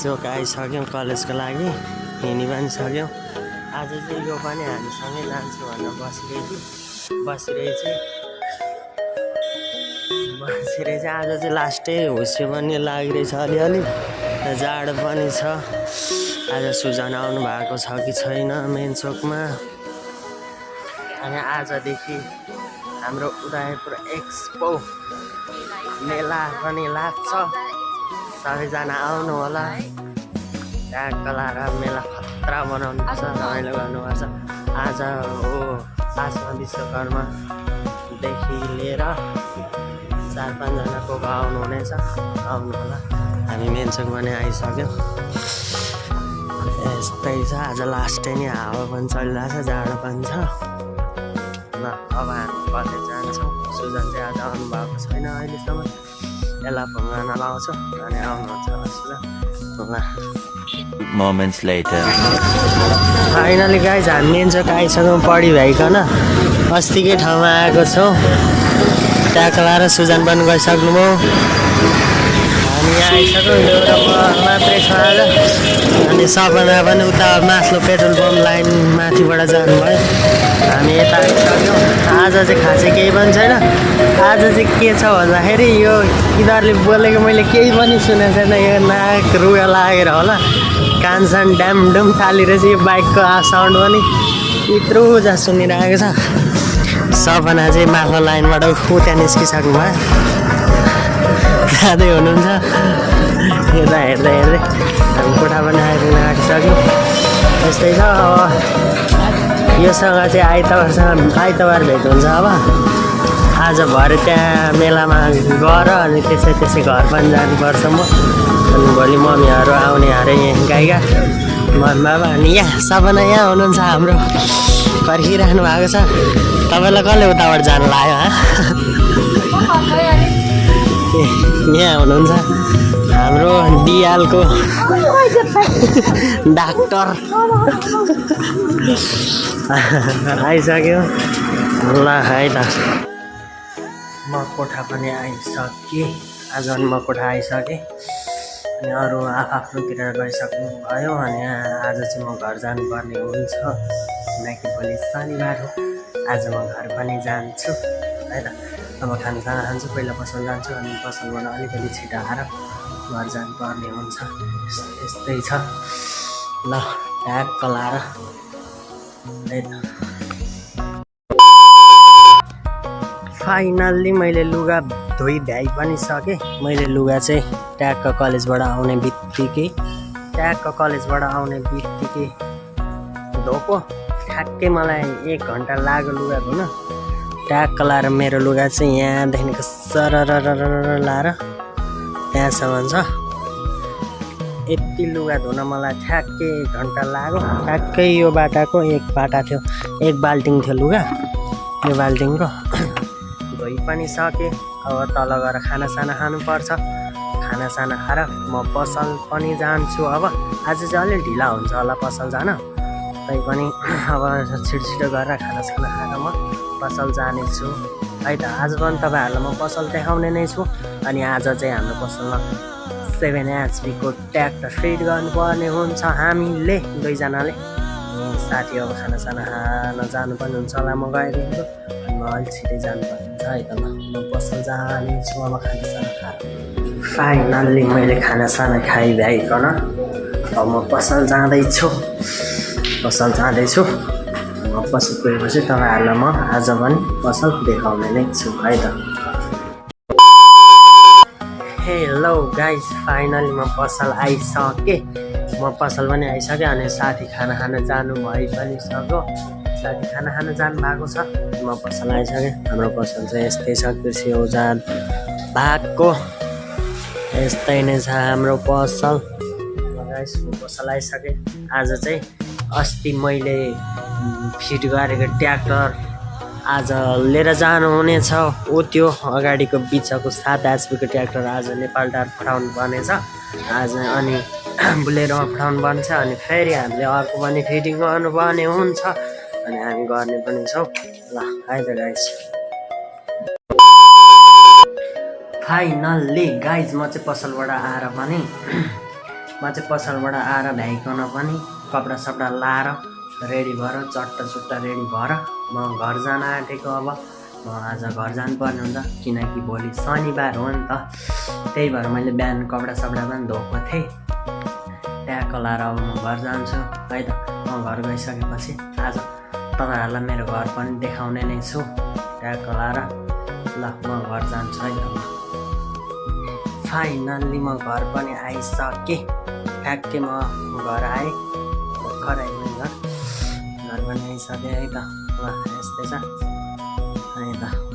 मेन्चोक आइसक्यौँ कलेजको लागि हिँडी पनि सक्यौँ। आज चाहिँ यो पनि हामीसँगै जान्छु भनेर बसिरहेछ आज चाहिँ लास्टै हुस्यो पनि लागिरहेछ अलिअलि जाडो पनि छ। आज सुजन आउनु भएको छ कि छैन मेन्चोकमा। अनि आजदेखि हाम्रो उदयपुर एक्सपो मेला पनि लाग्छ, सबैजना आउनु होला। ट्याग लाएर मेला खतरा बनाउनुपर्छ, रमाइलो गर्नुपर्छ। आज हो आसमा विश्वकर्मादेखि लिएर 4-5 जनाको आउनु हुनेछ, आउनु होला। हामी मेन्चोकमा नै आइसक्यौँ। यस्तै छ आज लास्टै नै, हावा पनि चलिरहेछ, जाडो पनि छ। ल अब हामी कलेज जान्छौँ। सुजन चाहिँ आज आउनु भएको छैन अहिलेसम्म, यसलाई फोन गर्न लाउँछु अनि आउनुहुन्छ सुजन। ल moments later फाइनली गाइज हामी मेन्चोक आइसक्यौँ पढी भइकन। अस्तिकै ठाउँमा आएको छौँ, ट्याग लाएर सुजन पनि गइसक्नुभयो। हामी यहाँ आइसक्यौँ, एउटा मात्रै छ आज। अनि सपना पनि उता माथिल्लो पेट्रोल पम्प लाइन माथिबाट जानुभयो। हामी यता आइसक्यौँ। आज चाहिँ खासै केही पनि छैन। आज चाहिँ के छ भन्दाखेरि यो यिनीहरूले बोलेको मैले केही पनि सुनेको छैन। यो नाक रुगा लागेर होला, कानसान ड्यामडुम थालिरहेछ। यो बाइकको साउन्ड पनि यत्रो जहाँ सुनिरहेको छ। सपना चाहिँ माथिल्लो लाइनबाट उता निस्किसक्नु भयो, जाँदै हुनुहुन्छ। यता हेर्दै हामी कोठा पनि आइपुग्न आँटिसक्यौँ। यस्तै छ। अब योसँग चाहिँ आइतबार भेट हुन्छ। अब आज भरे त्यहाँ मेलामा गएर अनि त्यसै घर पनि जानुपर्छ म। अनि भोलि मम्मीहरू आउने अरे यहाँ गाईका मन बाबा। अनि यहाँ सपना यहाँ हुनुहुन्छ, हाम्रो पर्खिराख्नु भएको छ। तपाईँलाई कसले उताबाट जानु लाग्यो यहाँ हुनुहुन्छ हाम्रो डियालको डाक्टर आइसक्यो। ल है त म कोठा पनि आइसकेँ। आज अनि म कोठा आइसकेँ। अनि अरू आफ्नोतिर गइसक्नु भयो। अनि आज चाहिँ म घर जानुपर्ने हुन्छ, किनकि भोलि शनिबार हो। आज म घर पनि जान्छु है त। अब खानासाना खान्छु, पहिला पसल जान्छु, अनि पसलबाट अलिकति छिटो आएर घर जानुपर्ने हुन्छ। यस्तै छ। ल ट्याग लाएर है त। फाइनल्ली मैले लुगा धोइ भ्याइ पनि सकेँ। मैले लुगा चाहिँ ट्यागको कलेजबाट आउने बित्तिकै धोको। ठ्याक्कै मलाई 1 घन्टा लाग्यो लुगा धुन। ट्याग लाएर मेरो लुगा चाहिँ यहाँदेखिको सरर लाएर त्यहाँसम्म छ। यति लुगा धुन मलाई ठ्याक्कै 1 घन्टा लाग्यो। ठ्याक्कै यो बाटाको एक बाटा थियो, 1 बाल्टिङ थियो लुगा। यो बाल्टिङको धोइ पनि सकेँ। अब तल गएर खानासाना खानुपर्छ। खानासाना खाएर म पसल पनि जान्छु। अब आज चाहिँ अलिक ढिला हुन्छ होला पसल जान, तैपनि अब छिटो गरेर खानासाना खाएर म पसल जानेछु है त। आज पनि तपाईँहरूलाई म पसल देखाउने नै छु। अनि आज चाहिँ हाम्रो पसलमा 7 HP को ट्र्याक्टर फिट गर्नुपर्ने हुन्छ हामीले 2 जनाले। साथी अब खानासाना खान जानु पनि हुन्छ होला, म गइरहेको। अनि म अलिक छिटै जानुपर्ने हुन्छ है त। ल म पसल जानेछु अब खानासाना खाएर। फाइनल्ली मैले खानासाना खाइभ्याइकन अब म पसल जाँदैछु। म पसल पुगेपछि तपाईँहरूलाई म आज पनि पसल देखाउने नै छु है त। हेलो गाइस, फाइनली म पसल आइसकेँ। अनि साथी खाना खान जानु भइ पनि सक्यो। साथी खाना खान जानु भएको छ, म पसल आइसकेँ। हाम्रो पसल चाहिँ यस्तै छ, कृषि औजार भागको यस्तै नै छ हाम्रो पसल। गाइस म पसल आइसकेँ। आज चाहिँ अस्ति मैले फिट गरेको ट्र्याक्टर आज लिएर जानुहुनेछ। त्यो अगाडिको बिचको 7 HP को ट्र्याक्टर आज नेपालटार पठाउनु पर्नेछ आज। अनि बुलेरोमा पठाउनु पर्नेछ। अनि फेरि हामीले अर्को पनि फिटिङ गर्नुपर्ने हुन्छ। अनि हामी गर्ने पनि छौँ। ल है त गाइस। फाइनल्ली गाइज म चाहिँ पसलबाट आएर पनि म चाहिँ पसलबाट आएर भ्याइकन पनि कपडा सपडा लाएर रेडी भएर चट्ट रेडी भएर म घर जान आँटेको। अब म आज घर जानुपर्ने हुन्छ किनकि भोलि शनिबार हो नि त। त्यही भएर मैले बिहान कपडा सपडा पनि धोएको थिएँ। ट्याक्क लाएर अब म घर जान्छु है त। म घर गइसकेपछि आज तपाईँहरूलाई मेरो घर पनि देखाउने नै छु। ट्याक्क लाएर ल म घर जान्छु है त। फाइनल्ली म घर पनि आइसकेँ। ठ्याक्कै म घर आएँ भर्खरै घर पनि आइसकेँ है त। ल यस्तै छ है त।